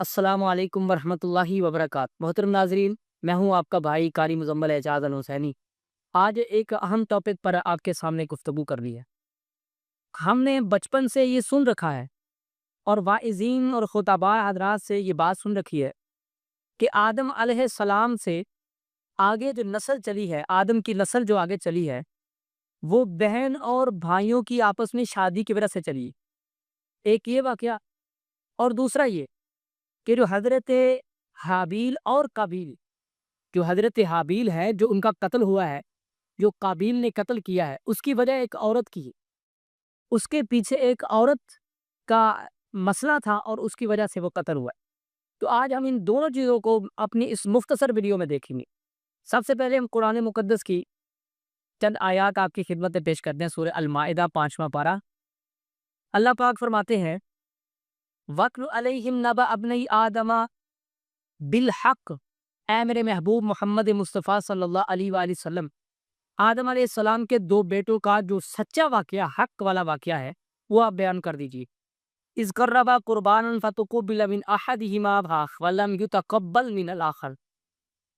السلام علیکم ورحمۃ اللہ وبرکاتہ۔ محترم ناظرین، میں ہوں آپ کا بھائی قاری مزمل اعجاز الحسینی۔ آج ایک اہم ٹاپک پر آپ کے سامنے گفتگو کر رہی ہے۔ ہم نے بچپن سے یہ سن رکھا ہے اور واعظین اور خطباء حضرات سے یہ بات سن رکھی ہے کہ آدم علیہ السلام سے آگے جو نسل چلی ہے، آدم کی نسل جو آگے چلی ہے، وہ بہن اور بھائیوں کی آپس میں شادی کی وجہ سے چلی۔ ایک یہ واقعہ، اور دوسرا یہ کہ جو حضرت حابیل اور قابیل، جو حضرت حابیل ہے جو ان کا قتل ہوا ہے، جو قابیل نے قتل کیا ہے، اس کی وجہ ایک عورت کی، اس کے پیچھے ایک عورت کا مسئلہ تھا اور اس کی وجہ سے وہ قتل ہوا ہے۔ تو آج ہم ان دونوں چیزوں کو اپنی اس مختصر ویڈیو میں دیکھیں گے۔ سب سے پہلے ہم قرآن مقدس کی چند آیات آپ کی خدمت میں پیش کرتے ہیں۔ سورہ المائدہ 5واں پارہ، اللہ پاک فرماتے ہیں وَاتْلُ عَلَيْهِمْ نَبَأَ ابْنَيْ آدَمَ بالحق۔ اے میرے محبوب محمد مصطفیٰ صلی اللہ علیہ وآلہ وسلم، آدم علیہ السلام کے دو بیٹوں کا جو سچا واقعہ، حق والا واقعہ ہے، وہ آپ بیان کر دیجیے۔ اِذْ قَرَّبَا قُرْبَانًا فَتُقُبِّلَ مِنْ أَحَدِهِمَا وَلَمْ يُتَقَبَّلْ مِنَ الْآخَرِ۔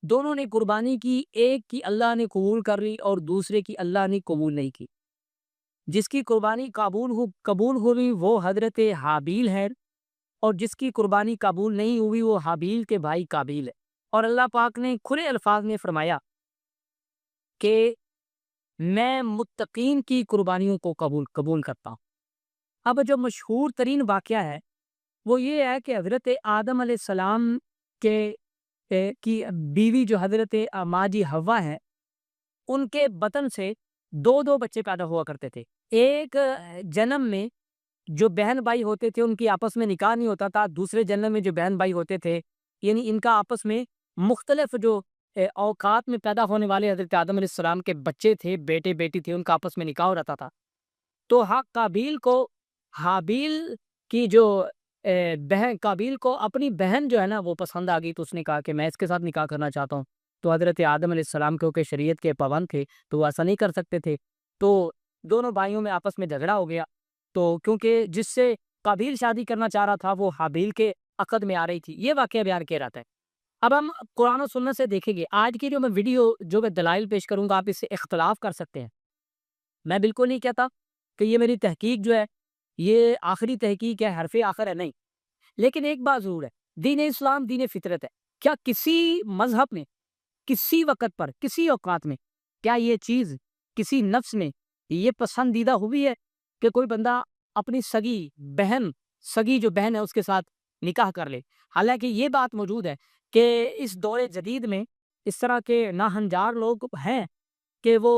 دونوں نے قربانی کی، ایک کی اللہ نے قبول کر لی اور دوسرے کی اللہ نے قبول نہیں کی۔ جس کی قربانی قبول ہوئی وہ حضرت حابیل ہے، اور جس کی قربانی قبول نہیں ہوئی وہ حابیل کے بھائی قابیل ہے۔ اور اللہ پاک نے کھلے الفاظ میں فرمایا کہ میں متقین کی قربانیوں کو قبول کرتا ہوں۔ اب جو مشہور ترین واقعہ ہے وہ یہ ہے کہ حضرت آدم علیہ السلام کی بیوی جو حضرت ماں جی حوا ہے، ان کے بطن سے دو بچے پیدا ہوا کرتے تھے۔ ایک جنم میں جو بہن بھائی ہوتے تھے ان کی آپس میں نکاح نہیں ہوتا تھا، دوسرے جنم میں جو بہن بھائی ہوتے تھے، یعنی ان کا آپس میں مختلف جو اوقات میں پیدا ہونے والے حضرت آدم علیہ السلام کے بچے تھے، بیٹے بیٹی تھے، ان کا آپس میں نکاح ہو رہتا تھا۔ تو قابیل کو حابیل کی جو بہن، قابیل کو اپنی بہن جو ہے نا وہ پسند آ گئی، تو اس نے کہا کہ میں اس کے ساتھ نکاح کرنا چاہتا ہوں۔ تو حضرت آدم علیہ السلام کیونکہ شریعت کے پابند تھے تو وہ ایسا نہیں کر سکتے تھے، تو دونوں بھائیوں میں آپس میں جھگڑا ہو گیا۔ تو کیونکہ جس سے قابیل شادی کرنا چاہ رہا تھا وہ حابیل کے عقد میں آ رہی تھی، یہ واقعہ بیان کیا رہتا ہے۔ اب ہم قرآن و سنت سے دیکھیں گے۔ آج کی جو میں ویڈیو جو میں دلائل پیش کروں گا، آپ اس سے اختلاف کر سکتے ہیں۔ میں بالکل نہیں کہتا کہ یہ میری تحقیق جو ہے یہ آخری تحقیق ہے، حرف آخر ہے، نہیں۔ لیکن ایک بات ضرور ہے، دین اسلام دین فطرت ہے۔ کیا کسی مذہب میں کسی وقت پر کسی اوقات میں کیا یہ چیز کسی نفس میں یہ پسندیدہ ہوئی ہے کہ کوئی بندہ اپنی سگی جو بہن ہے اس کے ساتھ نکاح کر لے؟ حالانکہ یہ بات موجود ہے کہ اس دور جدید میں اس طرح کے ناہنجار لوگ ہیں کہ وہ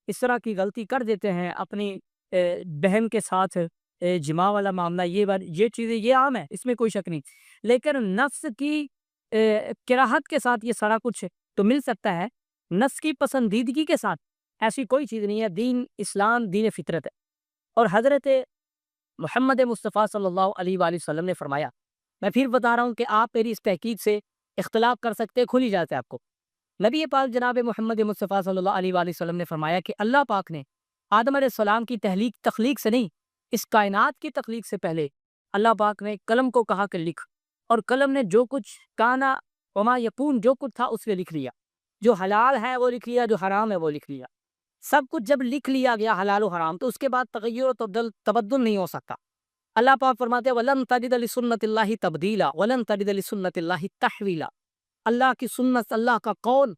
اس طرح کی غلطی کر دیتے ہیں، اپنی بہن کے ساتھ جماع والا معاملہ، یہ چیزیں یہ عام ہے، اس میں کوئی شک نہیں۔ لیکن نفس کی کراہت کے ساتھ یہ سارا کچھ تو مل سکتا ہے، نفس کی پسندیدگی کے ساتھ ایسی کوئی چیز نہیں ہے۔ دین اسلام دین فطرت ہے۔ اور حضرت محمد مصطفیٰ صلی اللہ علیہ وآلہ وسلم نے فرمایا، میں پھر بتا رہا ہوں کہ آپ میری اس تحقیق سے اختلاف کر سکتے، کھلی جاتا ہے آپ کو۔ نبی پاک جناب محمد مصطفیٰ صلی اللہ علیہ وآلہ وسلم نے فرمایا کہ اللہ پاک نے آدم علیہ السلام کی تخلیق سے نہیں، اس کائنات کی تخلیق سے پہلے اللہ پاک نے قلم کو کہا کہ لکھ، اور قلم نے جو کچھ کانا وما یکون، جو کچھ تھا اس میں لکھ لیا۔ جو حلال ہے وہ لکھ لیا، جو حرام ہے وہ لکھ لیا۔ سب کچھ جب لکھ لیا گیا حلال و حرام، تو اس کے بعد تغیر و تبدل نہیں ہو سکتا۔ اللہ پاک فرماتے ہیں وَلَن تَجِدَ لِسُنَّتِ اللَّهِ تَبْدِيلًا وَلَن تَجِدَ لِسُنَّتِ اللَّهِ تَحْوِيلًا۔ اللہ کی سنت، اللہ کا قول،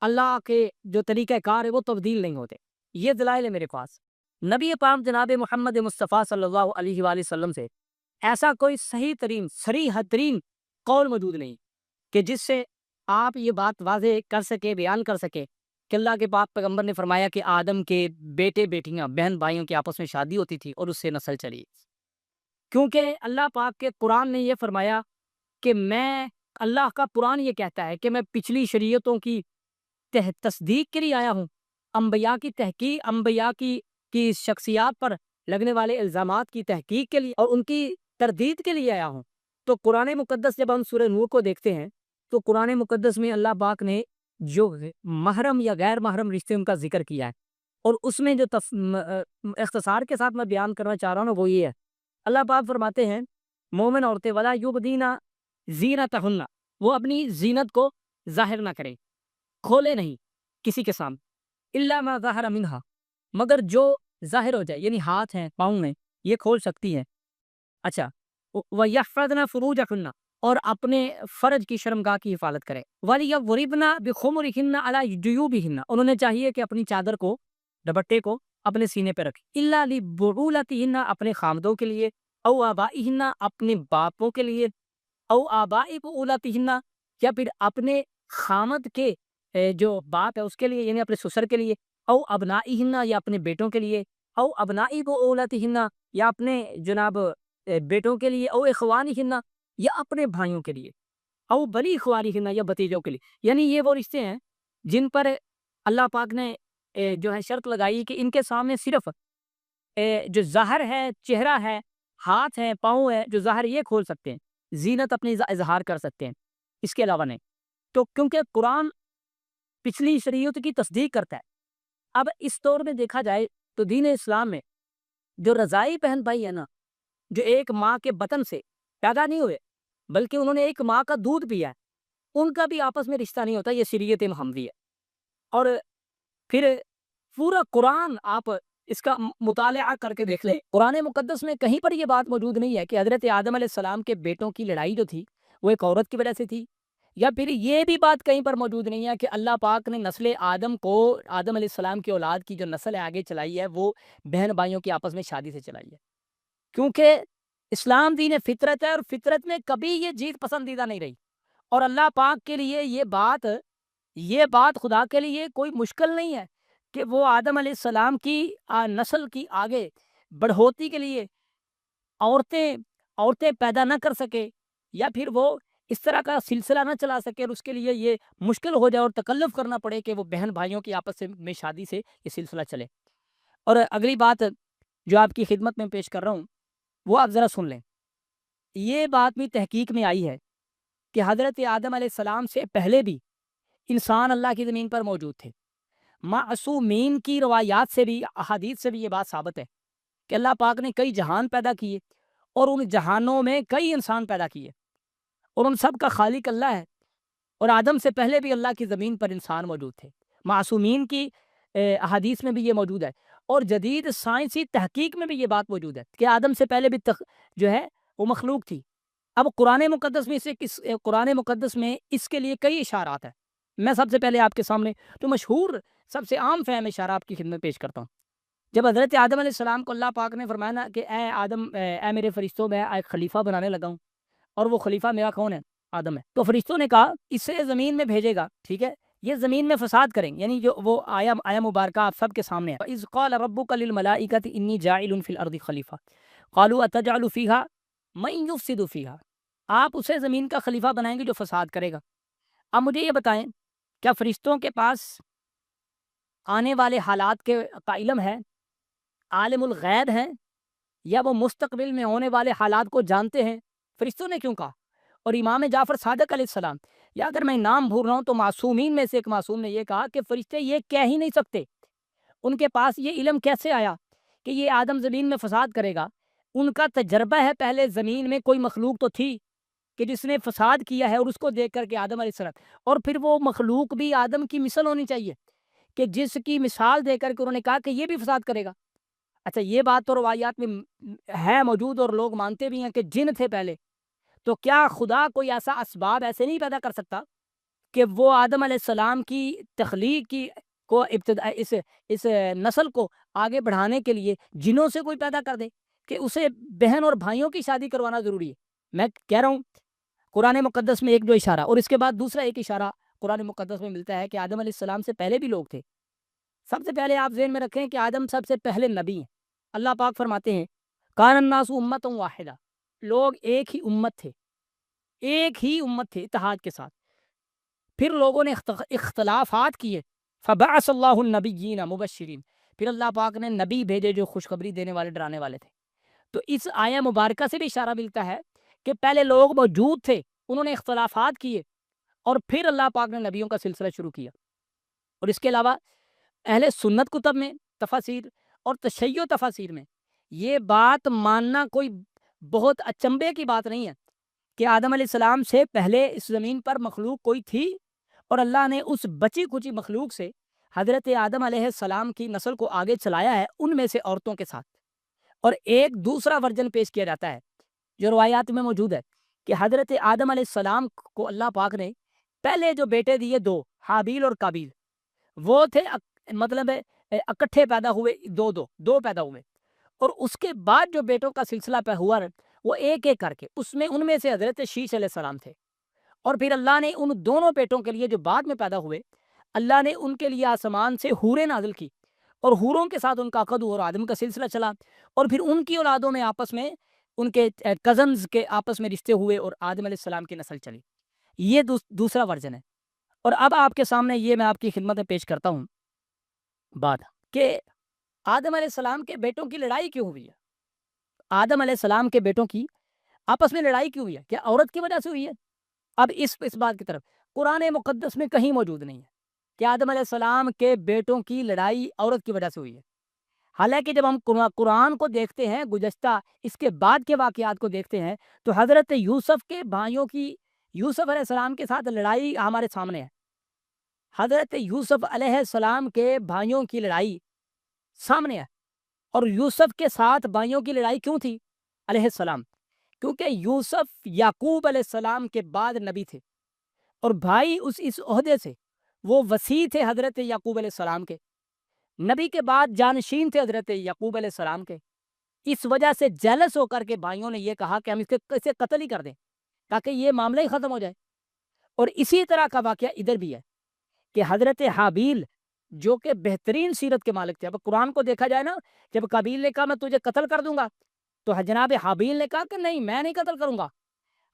اللہ کے جو طریقہ کار ہے وہ تبدیل نہیں ہوتے۔ یہ دلائل ہے میرے پاس۔ نبی پاک جناب محمد مصطفیٰ صلی اللہ علیہ وآلہ وسلم سے ایسا کوئی صریح ترین قول موجود نہیں کہ جس سے آپ یہ بات واضح کر سکے، بیان کر سکے کہ اللہ کے پاک پیغمبر نے فرمایا کہ آدم کے بیٹے بیٹیاں، بہن بھائیوں کی آپس میں شادی ہوتی تھی اور اس سے نسل چلی۔ کیونکہ اللہ پاک کے قرآن نے یہ فرمایا کہ اللہ کا قرآن یہ کہتا ہے کہ میں پچھلی شریعتوں کی تصدیق کے لیے آیا ہوں، انبیاء کی تحقیق، انبیاء کی شخصیات پر لگنے والے الزامات کی تحقیق کے لیے اور ان کی تردید کے لیے آیا ہوں۔ تو قرآن مقدس جب ہم سورہ نور کو دیکھتے ہیں تو قرآن مقدس میں اللہ پاک نے جو محرم یا غیر محرم رشتے ان کا ذکر کیا ہے، اور اس میں جو اختصار کے ساتھ میں بیان کرنا چاہ رہا ہوں وہ یہ ہے، اللہ پاک فرماتے ہیں مومن عورتیں وَلَا يُبْدِينَ زینتہن، وہ اپنی زینت کو ظاہر نہ کریں، کھولے نہیں کسی کے سامنے، الا ما ظہر منہا، مگر جو ظاہر ہو جائے، یعنی ہاتھ ہیں، پاؤں ہیں، یہ کھول سکتی ہیں۔ اچھا، وَيَحْفَظْنَ فُرُوجَهُنَّ، اور اپنے فرج کی شرمگاہ کی حفاظت کریں، وَلْيَضْرِبْنَ بِخُمُرِهِنَّ عَلَى جُيُوبِهِنَّ، انہوں نے چاہیے کہ اپنی چادر کو، دوپٹے کو اپنے سینے پہ رکھیں، إِلَّا لِبُعُولَتِهِنَّ، اپنے خامدوں کے لیے، او آبائِهِنَّ، اپنے باپوں کے لیے، او آبائی بعولتہن، یا پھر اپنے خامد کے جو باپ ہے اس کے لیے، یعنی اپنے سسر کے لیے، او ابنائہن، یا اپنے بیٹوں کے لیے، او ابنائی بعولتہن، یا اپنے جناب بیٹوں کے لیے، او اخوانہن، یا اپنے بھائیوں کے لیے، او بنی اخوانہن، یا بھتیجوں کے لیے، یعنی یہ وہ رشتے ہیں جن پر اللہ پاک نے جو ہے شرط لگائی کہ ان کے سامنے صرف جو ظاہر ہے، چہرہ ہے، ہاتھ ہے، پاؤں ہے، جو ظاہر یہ کھول سکتے ہیں، زینت اپنی اظہار کر سکتے ہیں، اس کے علاوہ نہیں۔ تو کیونکہ قرآن پچھلی شریعت کی تصدیق کرتا ہے، اب اس دور میں دیکھا جائے تو دین اسلام میں جو رضائی بہن بھائی ہے نا، جو ایک ماں کے بطن سے پیدا نہیں ہوئے بلکہ انہوں نے ایک ماں کا دودھ پیا ہے، ان کا بھی آپس میں رشتہ نہیں ہوتا، یہ شریعت محمدی ہے۔ اور پھر پورا قرآن آپ اس کا مطالعہ کر کے دیکھ لیں، قرآن مقدس میں کہیں پر یہ بات موجود نہیں ہے کہ حضرت آدم علیہ السلام کے بیٹوں کی لڑائی جو تھی وہ ایک عورت کی وجہ سے تھی، یا پھر یہ بھی بات کہیں پر موجود نہیں ہے کہ اللہ پاک نے نسل آدم کو، آدم علیہ السلام کی اولاد کی جو نسل ہے آگے چلائی ہے، وہ بہن بھائیوں کی آپس میں شادی سے چلائی ہے، کیونکہ اسلام دین فطرت ہے، اور فطرت میں کبھی یہ جیت پسندیدہ نہیں رہی، اور اللہ پاک کے لیے یہ بات خدا کے لیے کوئی مشکل نہیں ہے کہ وہ آدم علیہ السلام کی نسل کی آگے بڑھوتی کے لیے عورتیں پیدا نہ کر سکے، یا پھر وہ اس طرح کا سلسلہ نہ چلا سکے، اور اس کے لیے یہ مشکل ہو جائے اور تکلف کرنا پڑے کہ وہ بہن بھائیوں کی آپس میں شادی سے یہ سلسلہ چلے۔ اور اگلی بات جو آپ کی خدمت میں پیش کر رہا ہوں وہ آپ ذرا سن لیں، یہ بات بھی تحقیق میں آئی ہے کہ حضرت آدم علیہ السلام سے پہلے بھی انسان اللہ کی زمین پر موجود تھے۔ معصومین کی روایات سے بھی، احادیث سے بھی یہ بات ثابت ہے کہ اللہ پاک نے کئی جہان پیدا کیے، اور ان جہانوں میں کئی انسان پیدا کیے، اور ان سب کا خالق اللہ ہے، اور آدم سے پہلے بھی اللہ کی زمین پر انسان موجود تھے۔ معصومین کی احادیث میں بھی یہ موجود ہے، اور جدید سائنسی تحقیق میں بھی یہ بات موجود ہے کہ آدم سے پہلے بھی جو ہے وہ مخلوق تھی۔ اب قرآن مقدس میں اس کے لیے کئی اشارات ہیں، میں سب سے پہلے آپ کے سامنے جو مشہور سب سے عام فہم اشارہ آپ کی خدمت پیش کرتا ہوں۔ جب حضرت آدم علیہ السلام کو اللہ پاک نے فرمایا نا کہ اے آدم، اے میرے فرشتوں، میں ایک خلیفہ بنانے لگا ہوں، اور وہ خلیفہ میرا کون ہے؟ آدم ہے، تو فرشتوں نے کہا اسے زمین میں بھیجے گا، ٹھیک ہے، یہ زمین میں فساد کریں گے، یعنی جو وہ آیا مبارکہ آپ سب کے سامنے ہے، اذ قال ربک للملائکۃ انی جاعل فی الارض خلیفہ قالوا اتجعل فیہا من یفسد فیہا، آپ اسے زمین کا خلیفہ بنائیں گے جو فساد کرے گا۔ اب مجھے یہ بتائیں، کیا فرشتوں کے پاس آنے والے حالات کا علم ہے، عالم الغیب ہیں، یا وہ مستقبل میں ہونے والے حالات کو جانتے ہیں؟ فرشتوں نے کیوں کہا؟ اور امام جعفر صادق علیہ السلام، یا اگر میں نام بھول رہا ہوں تو معصومین میں سے ایک معصوم نے یہ کہا کہ فرشتے یہ کہہ ہی نہیں سکتے، ان کے پاس یہ علم کیسے آیا کہ یہ آدم زمین میں فساد کرے گا؟ ان کا تجربہ ہے، پہلے زمین میں کوئی مخلوق تو تھی کہ جس نے فساد کیا ہے، اور اس کو دیکھ کر کے آدم علیہ السلام، اور پھر وہ مخلوق بھی آدم کی مثل ہونی چاہیے کہ جس کی مثال دے کر کے انہوں نے کہا کہ یہ بھی فساد کرے گا۔ اچھا، یہ بات تو روایات میں ہے موجود، اور لوگ مانتے بھی ہیں کہ جن تھے پہلے، تو کیا خدا کوئی ایسا اسباب ایسے نہیں پیدا کر سکتا کہ وہ آدم علیہ السلام کی تخلیق کی کو ابتدا اس نسل کو آگے بڑھانے کے لیے جنوں سے کوئی پیدا کر دے کہ اسے بہن اور بھائیوں کی شادی کروانا ضروری ہے؟ میں کہہ رہا ہوں قرآن مقدس میں ایک جو اشارہ، اور اس کے بعد دوسرا ایک اشارہ قرآن مقدس میں ملتا ہے کہ آدم علیہ السلام سے پہلے بھی لوگ تھے۔ سب سے پہلے آپ ذہن میں رکھیں کہ آدم سب سے پہلے نبی ہیں۔ اللہ پاک فرماتے ہیں کان الناس امۃ واحدہ، لوگ ایک ہی امت تھے اتحاد کے ساتھ، پھر لوگوں نے اختلافات کیے، فبعث اللہ النبیین مبشرین، پھر اللہ پاک نے نبی بھیجے جو خوشخبری دینے والے، ڈرانے والے تھے۔ تو اس آیہ مبارکہ سے بھی اشارہ ملتا ہے کہ پہلے لوگ موجود تھے، انہوں نے اختلافات کیے، اور پھر اللہ پاک نے نبیوں کا سلسلہ شروع کیا۔ اور اس کے علاوہ اہل سنت کتب میں، تفاسیر اور تشیع تفاسیر میں یہ بات ماننا کوئی بہت اچنبے کی بات نہیں ہے کہ آدم علیہ السلام سے پہلے اس زمین پر مخلوق کوئی تھی، اور اللہ نے اس بچی کچی مخلوق سے حضرت آدم علیہ السلام کی نسل کو آگے چلایا ہے، ان میں سے عورتوں کے ساتھ۔ اور ایک دوسرا ورژن پیش کیا جاتا ہے جو روایات میں موجود ہے کہ حضرت آدم علیہ السلام کو اللہ پاک نے پہلے جو بیٹے دیے دو، حابیل اور قابیل، وہ تھے مطلب اکٹھے پیدا ہوئے، دو پیدا ہوئے، اور اس کے بعد جو بیٹوں کا سلسلہ پہ ہوا وہ ایک ایک کر کے، ان میں سے حضرت شیش علیہ السلام تھے۔ اور پھر اللہ نے ان دونوں بیٹوں کے لیے جو بعد میں پیدا ہوئے، اللہ نے ان کے لیے آسمان سے حوریں نازل کی، اور حوروں کے ساتھ ان کا عقد اور آدم کا سلسلہ چلا، اور پھر ان کی اولادوں میں آپس میں ان کے کزنز کے آپس میں رشتے ہوئے اور آدم علیہ السلام کی نسل چلی۔ یہ دوسرا ورژن ہے۔ اور اب آپ کے سامنے یہ میں آپ کی خدمت میں پیش کرتا ہوں بات کہ آدم علیہ السلام کے بیٹوں کی لڑائی کیوں ہوئی ہے۔ آدم علیہ السلام کے بیٹوں کی آپس میں لڑائی کیوں ہوئی ہے؟ کیا عورت کی وجہ سے ہوئی ہے؟ اب اس بات کی طرف قرآن مقدس میں کہیں موجود نہیں ہے کہ آدم علیہ السلام کے بیٹوں کی لڑائی عورت کی وجہ سے ہوئی ہے۔ حالانکہ جب ہم قرآن کو دیکھتے ہیں، گزشتہ اس کے بعد کے واقعات کو دیکھتے ہیں، تو حضرت یوسف کے بھائیوں کی، یوسف علیہ السلام کے ساتھ لڑائی ہمارے سامنے ہے۔ حضرت یوسف علیہ السلام کے بھائیوں کی لڑائی سامنے ہے۔ اور یوسف کے ساتھ بھائیوں کی لڑائی کیوں تھی علیہ السلام؟ کیونکہ یوسف یعقوب علیہ السلام کے بعد نبی تھے، اور بھائی اس عہدے سے وہ وسیع تھے حضرت یعقوب علیہ السلام کے، نبی کے بعد جانشین تھے حضرت یعقوب علیہ السلام کے۔ اس وجہ سے جیلس ہو کر کے بھائیوں نے یہ کہا کہ ہم اسے قتل ہی کر دیں تاکہ یہ معاملہ ہی ختم ہو جائے۔ اور اسی طرح کا واقعہ ادھر بھی ہے کہ حضرت حابیل جو کہ بہترین سیرت کے مالک تھے، اب قرآن کو دیکھا جائے نا، جب قابیل نے کہا میں تجھے قتل کر دوں گا، تو جناب حابیل نے کہا کہ نہیں، میں نہیں قتل کروں گا۔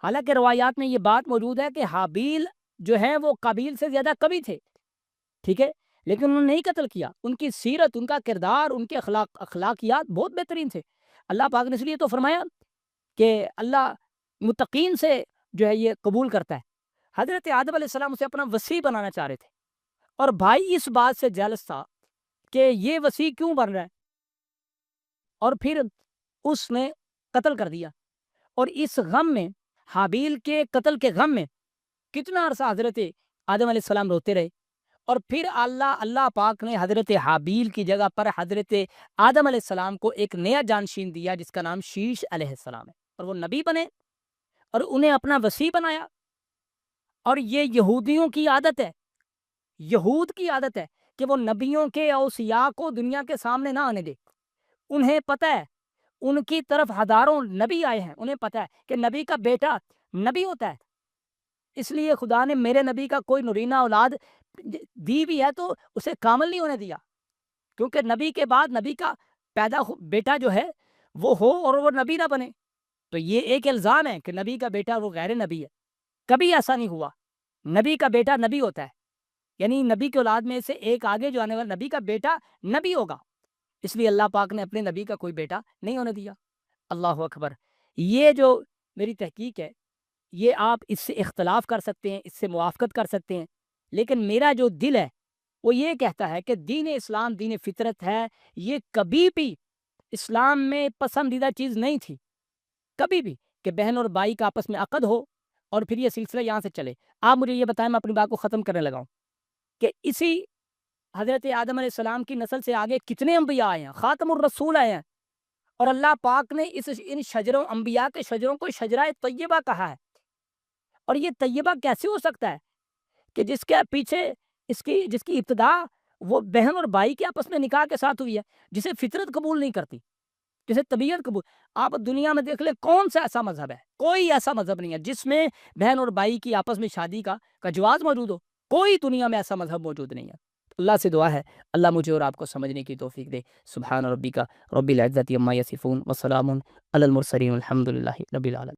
حالانکہ روایات میں یہ بات موجود ہے کہ حابیل جو ہے وہ قابیل سے زیادہ کبھی تھے، ٹھیک ہے، لیکن انہوں نے نہیں قتل کیا۔ ان کی سیرت، ان کا کردار، ان کے اخلاقیات بہت بہترین تھے۔ اللہ پاک نے اس لیے تو فرمایا کہ اللہ متقین سے جو ہے یہ قبول کرتا ہے۔ حضرت آدم علیہ السلام اسے اپنا وسیع بنانا چاہ رہے تھے، اور بھائی اس بات سے جیلس تھا کہ یہ وسیع کیوں بن رہا ہے، اور پھر اس نے قتل کر دیا۔ اور اس غم میں، حابیل کے قتل کے غم میں کتنا عرصہ حضرت آدم علیہ السلام روتے رہے، اور پھر اللہ پاک نے حضرت حابیل کی جگہ پر حضرت آدم علیہ السلام کو ایک نیا جانشین دیا جس کا نام شیش علیہ السلام ہے، اور وہ نبی بنے اور انہیں اپنا وسیع بنایا۔ اور یہ یہودیوں کی عادت ہے، یہود کی عادت ہے کہ وہ نبیوں کے اوصیاء کو دنیا کے سامنے نہ آنے دے۔ انہیں پتہ ہے، ان کی طرف ہزاروں نبی آئے ہیں، انہیں پتہ ہے کہ نبی کا بیٹا نبی ہوتا ہے، اس لیے خدا نے میرے نبی کا کوئی نرینہ اولاد دی بھی ہے تو اسے کامل نہیں ہونے دیا، کیونکہ نبی کے بعد نبی کا پیدا بیٹا جو ہے وہ ہو اور وہ نبی نہ بنے۔ تو یہ ایک الزام ہے کہ نبی کا بیٹا وہ غیر نبی ہے، کبھی ایسا نہیں ہوا۔ نبی کا بیٹا نبی ہوتا ہے، یعنی نبی کی اولاد میں سے ایک آگے جو آنے والا نبی کا بیٹا نبی ہوگا، اس لیے اللہ پاک نے اپنے نبی کا کوئی بیٹا نہیں ہونے دیا۔ اللہ اکبر۔ یہ جو میری تحقیق ہے، یہ آپ اس سے اختلاف کر سکتے ہیں، اس سے موافقت کر سکتے ہیں، لیکن میرا جو دل ہے وہ یہ کہتا ہے کہ دین اسلام دین فطرت ہے۔ یہ کبھی بھی اسلام میں پسندیدہ چیز نہیں تھی، کبھی بھی، کہ بہن اور بھائی کا آپس میں عقد ہو اور پھر یہ سلسلہ یہاں سے چلے۔ آپ مجھے یہ بتائیں، میں اپنی بات کو ختم کرنے لگا ہوں، کہ اسی حضرت آدم علیہ السلام کی نسل سے آگے کتنے انبیاء آئے ہیں، خاتم الرسول آئے ہیں، اور اللہ پاک نے ان شجروں، انبیاء کے شجروں کو شجرہ طیبہ کہا ہے۔ اور یہ طیبہ کیسے ہو سکتا ہے کہ جس کے پیچھے جس کی ابتدا وہ بہن اور بھائی کے آپس میں نکاح کے ساتھ ہوئی ہے، جسے فطرت قبول نہیں کرتی، جسے طبیعت قبول۔ آپ دنیا میں دیکھ لیں کون سا ایسا مذہب ہے، کوئی ایسا مذہب نہیں ہے جس میں بہن اور بھائی کی آپس میں شادی کا جواز موجود ہو، کوئی دنیا میں ایسا مذہب موجود نہیں ہے۔ اللہ سے دعا ہے اللہ مجھے اور آپ کو سمجھنے کی توفیق دے۔ سبحان ربک رب العزت عما یصفون وسلام علی المرسلین والحمد للہ رب العالمین۔